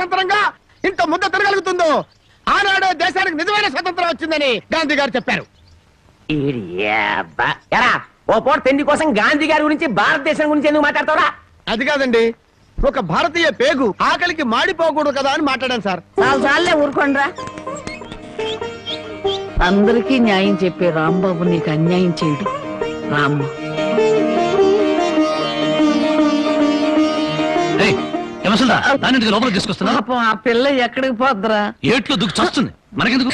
స్వతంత్రంగా ఇంత ముద్ద తిరగలుగుతుందో ఆనాడే దేశానికి నిజమైన స్వతంత్రం వచ్చిందని గాంధీ గారు చెప్పారు. ఓ పూట తిండి కోసం గాంధీ గారి గురించి భారతదేశం గురించి ఎందుకు మాట్లాడతావురా? అది కాదండి, ఒక భారతీయ పేగు ఆకలికి మాడిపోకూడదు కదా అని మాట్లాడాను సార్. చాలే ఊరుకోండ్రా. అందరికీ న్యాయం చెప్పే రాంబాబు నీకు అన్యాయం చేయడు. రామ్మ లోపలికి తీసుకొస్తున్నా. ఆ పిల్ల ఎక్కడికి పోద్దురా? ఏట్లో దుక్కు చస్తుంది, మనకెందుకు?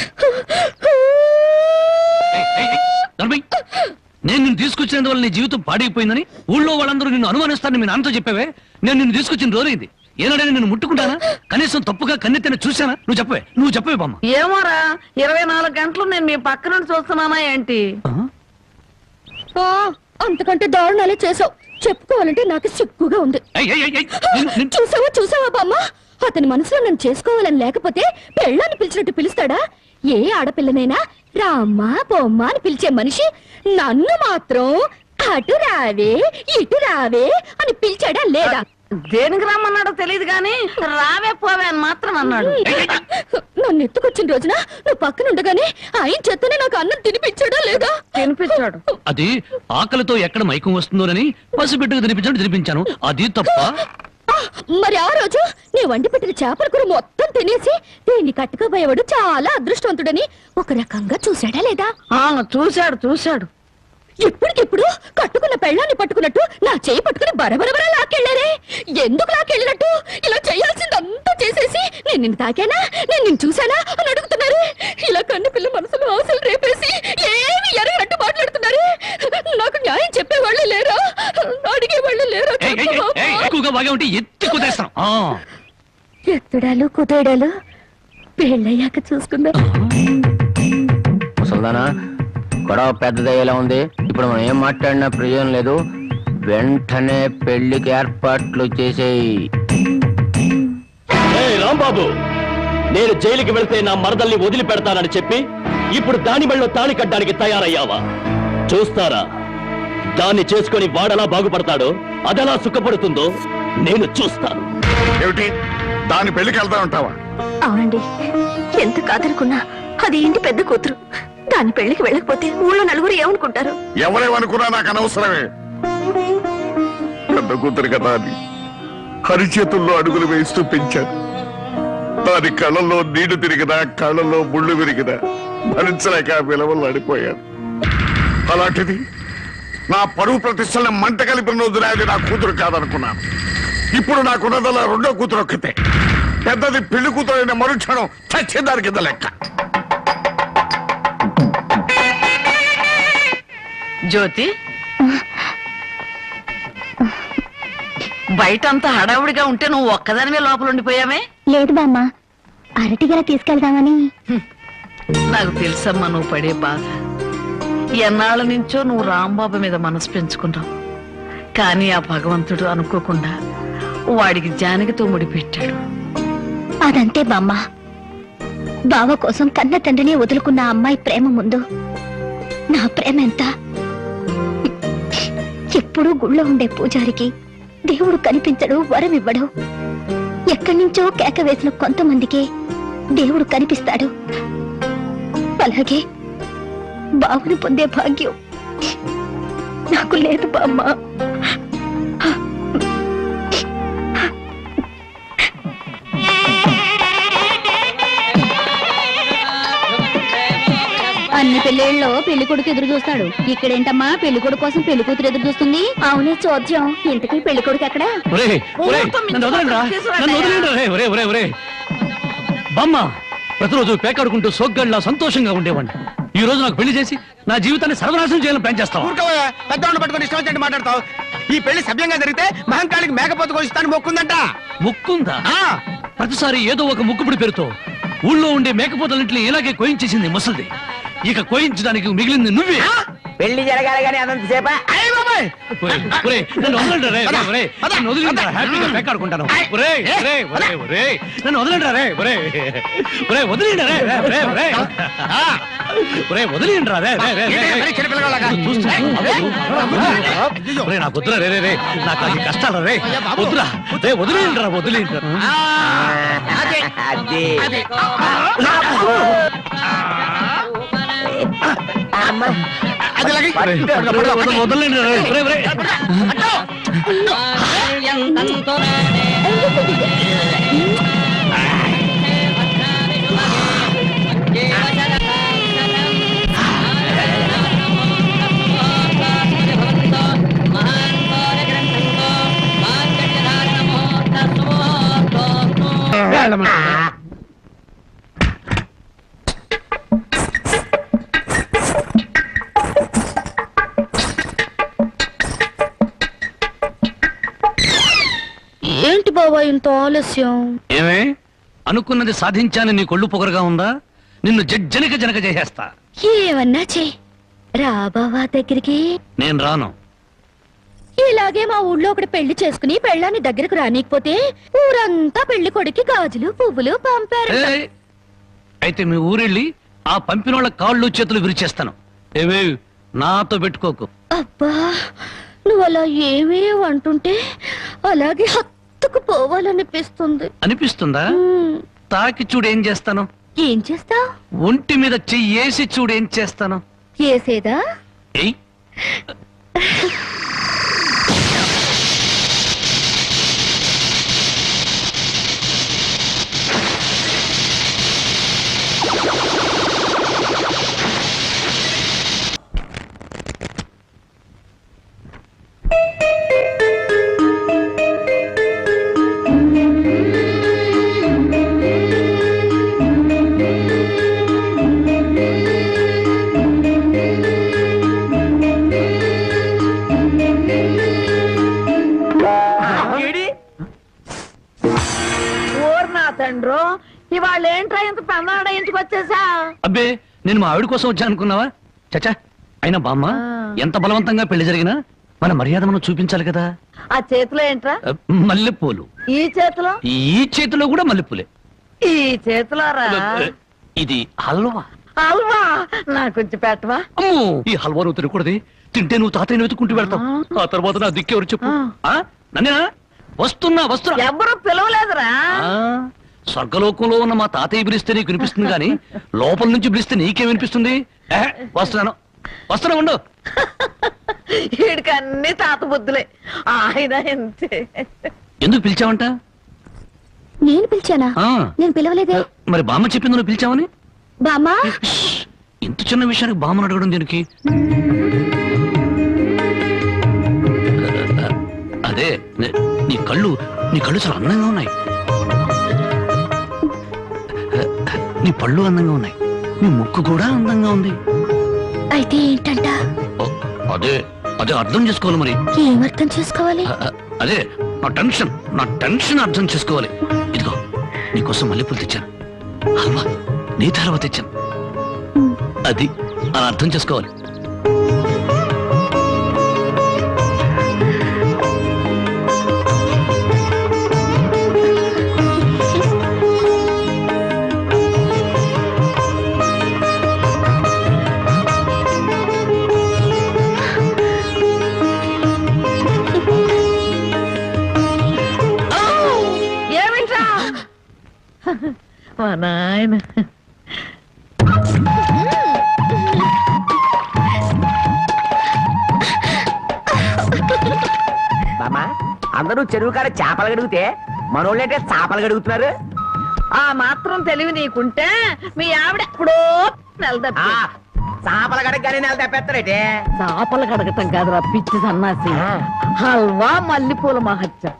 నేను నిన్ను తీసుకొచ్చినందువల్ల నీ జీవితం పాడైపోయిందని ఊళ్ళో వాళ్ళందరూ నిన్ను అనుమానిస్తారని మీ నాన్నతో చెప్పావే. నేను నిన్ను తీసుకొచ్చిన రోజైంది. ఏనాడైనా నిన్ను ముట్టుకుంటానా? కనీసం తప్పుగా కన్నెత్తిన చూసానా? నువ్వు చెప్పవే బామ్మ. ఏమోరా, 24 గంటలు నేను మీ పక్కన చూస్తున్నానా ఏంటి? అంతకంటే దారుణాలే చేసావు. చెప్పుకోవాలంటే నాకు సిగ్గుగా ఉంది. చూసావా బామ్మ, అతని మనసులో నన్ను చేసుకోవాలని లేకపోతే పెళ్ళాన్ని పిలిచినట్టు పిలుస్తాడా? ఏ ఆడపిల్లనైనా రామ్మా బొమ్మ అని పిలిచే మనిషి నన్ను మాత్రం అటు రావే ఇటు రావే అని పిలిచాడా లేదా? దేనికి రమ్మన్నాడో తెలియదు గాని రావే పోవే అని మాత్రం అన్నాడు. నన్ను ఎత్తుకొచ్చిన రోజున నువ్వు పక్కన ఉండగానే ఆయన చేతనే నాకు అన్నం తినిపించాడా లేదా? తినిపించాడు. అది ఆకలితో ఎక్కడ మైకం వస్తుందోనని పసిబిడ్డకు తినిపించాను. అది తప్ప. మరి ఆ రోజు నీ వండి పెట్టిన చేపల కూర మొత్తం తినేసి దీన్ని కట్టుకోబోయేవాడు చాలా అదృష్టవంతుడని ఒక రకంగా చూశాడా లేదా? చూశాడు. ఇప్పటికిప్పుడు కట్టుకున్న పెళ్ళాన్ని పట్టుకున్నట్టు నా చేయి పట్టుకుని బరబరబర లాక్కెళ్ళారే. ఎందుకు లాక్కెళ్ళినట్టు? ఇలా చేయాల్సిందంతా చేసేసి నేను నిన్ను తాకానా, నేను నిన్ను చూశానా అని అడుగుతున్నారు. ఇలా కన్ను పిల్ల మనసులో ఆశలు రేపేసి ఏమి ఎరగనట్టు మాట్లాడుతున్నారు. నాకు న్యాయం చెప్పేవాళ్ళే లేరా? అడిగేవాళ్ళే లేరా? ఎత్తుడాలు కుదేడాలు పెళ్ళయ్యాక చూసుకుందా. ముసల్దానా, గొడవ పెద్దదయ్యేలా ఉంది. ఇప్పుడు మనం ఏం మాట్లాడినా ప్రయోజనం లేదు. వెంటనే పెళ్లికి ఏర్పాట్లు చేసేయి. రాంబాబు, నేను జైలుకి వెళ్తే నా మరదల్ని వదిలిపెడతానని చెప్పి ఇప్పుడు దాని మెళ్ళో తాళి కట్టడానికి తయారయ్యావా? చూస్తారా దాన్ని చేసుకుని వాడలా బాగుపడతాడో, అదెలా సుఖపడుతుందో నేను చూస్తాను. ఏమిటి దాని పెళ్లికి వెళ్తా ఉంటావా? అవునండి, ఎంత కాదనుకున్నా అది ఇంటి పెద్ద కూతురు. దాని పెళ్లికి వెళ్ళకపోతే ఊళ్ళో నలుగురు ఏమనుకుంటారు? ఎవరేమనుకున్నా నాకు అనవసరమే. పెద్ద కూతురు కదా అని హరిచేతుల్లో అడుగులు వేస్తూ పెంచాను. దాని కళ్ళల్లో నీళ్లు తిరిగినా కళ్ళల్లో ముళ్ళు విరిగినా భరించలేక విలువలు అడిపోయాను. అలాంటిది నా పరువు ప్రతిష్టలను మంట కలిపిన రోజున అది నా కూతురు కాదనుకున్నాను. ఇప్పుడు నాకున్నదల్లా రెండో కూతురు ఒక్కతే. పెద్దది పెళ్లి కూతురు అయిన మరుక్షణం చచ్చేదాని కింద లెక్క. జ్యోతి, బయటంతా హడావుడిగా ఉంటే నువ్వు ఒక్కదానివే లోపల ఉండిపోయావే? లేదు బామ్మ, అరటిగల తీసుకెళ్దామని. నాకు తెలుసమ్మా నువ్వు పడే బాధ. ఎన్నాళ్ళ నుంచో నువ్వు రాంబాబు మీద మనసు పెంచుకున్నావు. కానీ ఆ భగవంతుడు అనుకోకుండా వాడికి జానకితో ముడిపెట్టాడు. అదంతే బామ్మ. బావ కోసం కన్న తండ్రిని వదులుకున్న అమ్మాయి ప్రేమ ముందు నా ప్రేమ ఎంత? ఎప్పుడూ గుళ్ళో ఉండే పూజారికి దేవుడు కనిపించడు, వరం ఇవ్వడు. ఎక్కడి నుంచో కేక వేసిన కొంతమందికే దేవుడు కనిపిస్తాడు. అలాగే బావుని పొందే భాగ్యం నాకు లేదు బామ్మ. అన్ని పెళ్లిళ్ళలో పెళ్లి కొడుకు ఎదురు చూస్తాడు. ఇక్కడేంటమ్మా పెళ్లి కొడుకు కోసం పెళ్లి కూతురు ఎదురు చూస్తుంది? అవునే చోద్యం. ఇంతకీ పెళ్లి కొడుకు ఎక్కడ? బామ్మ, ప్రతిరోజు పేకాడుకుంటూ సోగ్గాడిలా సంతోషంగా ఉండేవాడిని. ఈ రోజు నాకు పెళ్లి చేసి నా జీవితాన్ని సర్వనాశనం చేయాలని ప్లాన్ చేస్తావు. పెద్దవాళ్ళు పట్టుకొని ఇష్టం వచ్చినట్టు మాట్లాడతావు. ఈ పెళ్లి సభ్యంగా జరిగితే మహంకాళికి మేకపోతు కోసిస్తాను మొక్కుందంట. ముక్కుందా? ప్రతిసారి ఏదో ఒక ముక్కుపుడి పేరుతో ఊళ్ళో ఉండే మేకపోతలన్నింటినీ ఇలాగే కోయించేసింది ముసలిది. ఇక కోయించడానికి మిగిలింది నువ్వే. పెళ్లి జరగాలి కానీ అదంతసేపా? నన్ను వదిలిండ్రా, హ్యాపీగా పేకాడుకుంటాను. నన్ను వదిలిండ్రా రే, వదిలిండ్రా నాకు వద్దురా రే, నాకు అది కష్టాలు రే, వద్దురా రే, వదిలిండ్రా. అది వదలండి ఏంటి బాబా ఇంత ఆలస్యం? ఏమే అనుకున్నది సాధించాలని నీ కొళ్ళు పొగరుగా ఉందా? నిన్ను జనక చేసేస్తా. ఏమన్నా చే రా బావా దగ్గరికి. నేను రాను. ఇలాగే మా ఊళ్ళో ఒకటి పెళ్లి చేసుకుని పెళ్ళాన్ని దగ్గరకు రానికపోతే ఊరంతా పెళ్లి కొడుకి గాజులు పువ్వులు పంపారు. ఏయ్, అయితే మీ ఊరెళ్ళి ఆ పంపినోళ్ళ కాళ్ళు చేతులు విరిచేస్తాను. ఏవే నాతో పెట్టుకోకు. అబ్బా నువ్వు అలా ఏమీ అంటుంటే అలాగే హత్తుకు పోవాలనిపిస్తుంది. అనిపిస్తుందా? తాకి చూడు ఏం చేస్తాను. ఏం చేస్తావ్? ఒంటి మీద చెయ్యేసి చూడు ఏం చేస్తాను. ఏసేదా? ఏయ్ తండ్రో ఇవాళ ఏంట్రా ఇంత పెన్నాడ ఇంటికి వచ్చేసా? అబ్బే నేను మా ఆవిడ కోసం వచ్చా అనుకున్నావా? చచ్చా అయినా బామ్మ ఎంత బలవంతంగా పెళ్లి జరిగినా మన మర్యాద మనం చూపించాలి కదా. ఆ చేతిలో ఏంట్రా? మల్లెపూలు. ఈ చేతిలో? ఈ చేతిలో కూడా మల్లెపూలే. ఈ చేతిలో రా. ఇది హల్వా. హల్వా నాకు కొంచెం పెట్టవా? అమ్మో ఈ హల్వా నువ్వు తినకూడదు. తింటే నువ్వు తాతయ్యను వెతుకుంటూ వెళ్తావు. ఆ తర్వాత నా దిక్కెవరు చెప్పు. నన్నేనా? వస్తున్నా. ఎవరు పిలవలేదురా. స్వర్గలోకంలో ఉన్న మా తాతయ్య పిలిస్తే నీకు వినిపిస్తుంది కానీ లోపల నుంచి పిలిస్తే నీకేం వినిపిస్తుంది? వస్తున్నా ఉండు. వీడికి అన్ని తాత బుద్ధులే. ఆయన అంతే. ఎందుకు పిలిచావంట? నేను పిలిచానా? నేను పిలవలేదే. మరి బామ్మ చెప్పింది నువ్వు పిలిచావని. బామ్మా ఇంత చిన్న విషయానికి బామ్మను అడగడం దీనికి? అదే నీ కళ్ళు చాలా అందంగా ఉన్నాయి. నీ పళ్ళు అందంగా ఉన్నాయి. నీ ముక్కు కూడా అందంగా ఉంది. అయితే ఏంటంట? అదే అర్థం చేసుకోవాలి. మరి ఏం అర్థం చేసుకోవాలి? అదే నా టెన్షన్ అర్థం చేసుకోవాలి. ఇదిగో నీకోసం మల్లెపూలు తెచ్చాను. హల్వా నీ తర్వాత తెచ్చాను. అది అలా అర్థం చేసుకోవాలి. మా నాయన బామ్మా అందరూ చెరువు కాడ చేపలు గడుగుతే మనోళ్ళంటే చేపలు గడుగుతున్నారు. ఆ మాత్రం తెలివి నీకుంటే మీ ఆవిడ ఎప్పుడో నెలదప్పి చేపల గడగని నెల తప్పెత్తారేటే. చేపలు కడగటం కాదురా పిచ్చి సన్నాసి. హల్వా మల్లెపూల మహత్యం.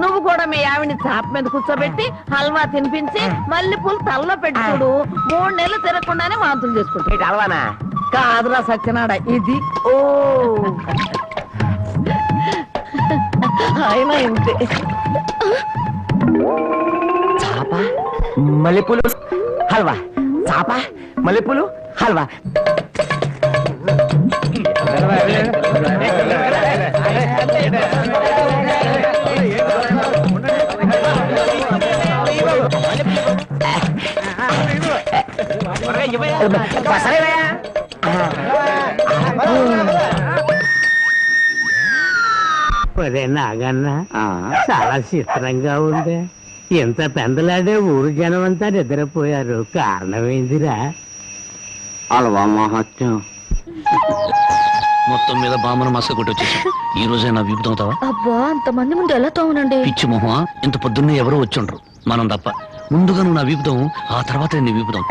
నువ్వు కూడా మీ ఆవిడ్ని చాప మీద కూర్చోబెట్టి హల్వా తినిపించి మల్లెపూలు తలలో పెట్టి చూడు. 3 నెలలు తిరగకుండానే వాంతులు చేసుకుంటా. హల్వానా? కాదురా సత్యనాడ ఇది. ఓ ఆయన ఇంతే. చాప మల్లెపూలు హల్వా. చాప మల్లెపూలు హల్వా. నాగన్న చాలా చిత్రంగా ఉంది. ఇంత పెందలాడే ఊరు జనం అంతా నిద్రపోయారు. కారణమైందిరా అలవా మహత్యం. మొత్తం మీద బామ్మను మసక కొట్టి వచ్చేసి ఈ రోజే నా వీపు తోముతావా? అబ్బా అంతమంది ముందు ఎలా తోమనండి? పిచ్చి మొహమా, ఇంత పొద్దున్నే ఎవరో వచ్చుండ్రు, మనం తప్ప. ముందుగా నువ్వు నా వీపుదాం, ఆ తర్వాత నేను నీ వీపుదాం.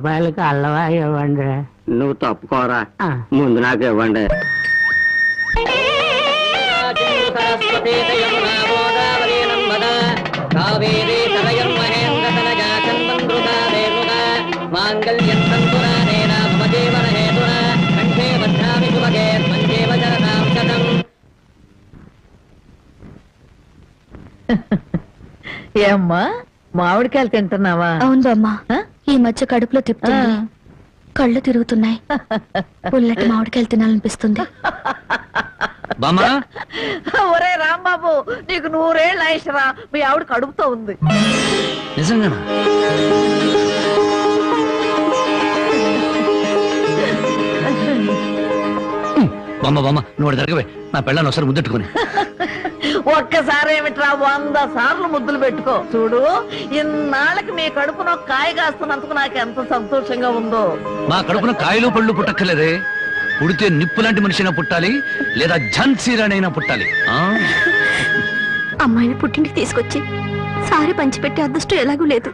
₹5 అల్లవా ఇవ్వండి. నువ్వు తప్పుకోరా, ఆ. ముందు నాకు ఇవ్వండి. ఏమ్మా మామిడికాయలు తింటున్నావా? అవును బామ్మ, ఆ? ఈ మధ్య కడుపులో తిప్పుతుంది, కళ్ళు తిరుగుతున్నాయి, పుల్లటి మామిడికాయలు తినాలనిపిస్తుంది. బామ్మా, ఒరే రాంబాబు, నీకు 100 ఏళ్ళు ఆయుషరా, మీ ఆవిడ కడుపుతో ఉంది. నిజంగానా? బామ్మ బామ్మ, నువ్వు జరగవే, నా పెళ్ళాన్ని ఒకసారి ముద్దెట్టుకుని. ఒక్కసారి ఏమిట్రా 100 సార్లు ముద్దులు పెట్టుకో. చూడు, ఇన్నాళ్ళకి మీ కడుపున కాయ కాస్తున్నందుకు నాకు ఎంత సంతోషంగా ఉందో. మా కడుపున కాయలు పళ్ళు పుట్టక్కర్లేదే, పుడితే నిప్పు లాంటి మనిషినా పుట్టాలి, లేదా ఝాన్సీరానైనా పుట్టాలి. అమ్మాయిని పుట్టింటికి తీసుకొచ్చి సారి పంచిపెట్టే అదృష్టం ఎలాగూ లేదు.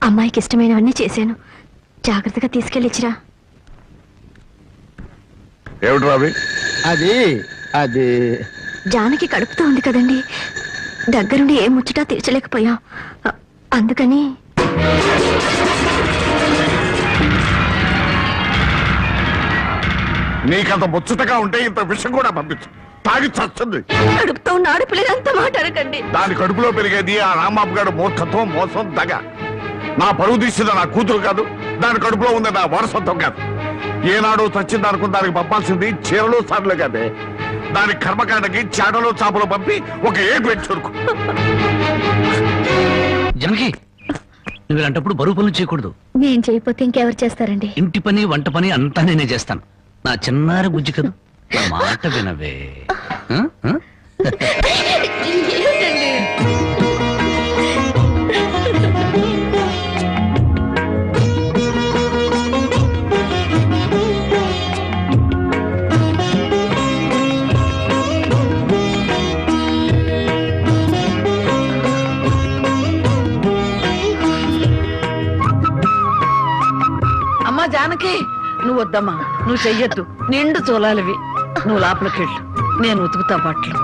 అమ్మాయికి ఇష్టమైనవన్నీ చేశాను, జాగ్రత్తగా తీసుకెళ్ళిచ్చిరా. ఏమిటి రావి? అది అది జానకి కడుపుతో ఉంది కదండి, దగ్గరుండి ఏ ముచ్చటా తీర్చలేకపోయాం, అందుకని. నీకంత ముచ్చటగా ఉంటే ఇంత విషయం కూడా పంపించు, తాగి చస్తుంది. కడుపుతో ఉన్న ఆడపిల్లలు అంత మాట అనకండి. దాని కడుపులో పెరిగేది ఆ రాంబాబు గారు మూర్ఖత్వం, మోసం, దగ. నా పరువు తీసిన నా కూతురు కాదు, దాని కడుపులో ఉంది నా వారసత్వం కాదు. ఏనాడు చచ్చింది అనుకున్న దానికి పంపాల్సింది చీరలు సార్లు కాదే. దాని కర్మకాండకి చాటలో చాపలు పంపి ఒక ఏడు పెట్టుకు. జనకి, నువ్వు ఇలాంటప్పుడు బరువు పనులు చేయకూడదు. నేను చేయకపోతే ఇంకెవరు చేస్తారండి? ఇంటి పని వంట పని అంతా నేనే చేస్తాను. నా చిన్నారి బుజ్జి కదా, నా మాట వినవే. ఆ? ఆ? అమ్మా జానకి, నువ్వు వద్దమ్మా, నువ్వు చెయ్యొద్దు. నిండు చూలాలివి, నువ్వు లోపలికెళ్ళు, నేను ఉతుకుతా బట్టలు.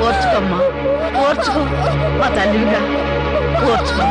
ఓర్చుకోమ్మా, ఓర్చుకో, మా తల్లివిగా ఓర్చుకో.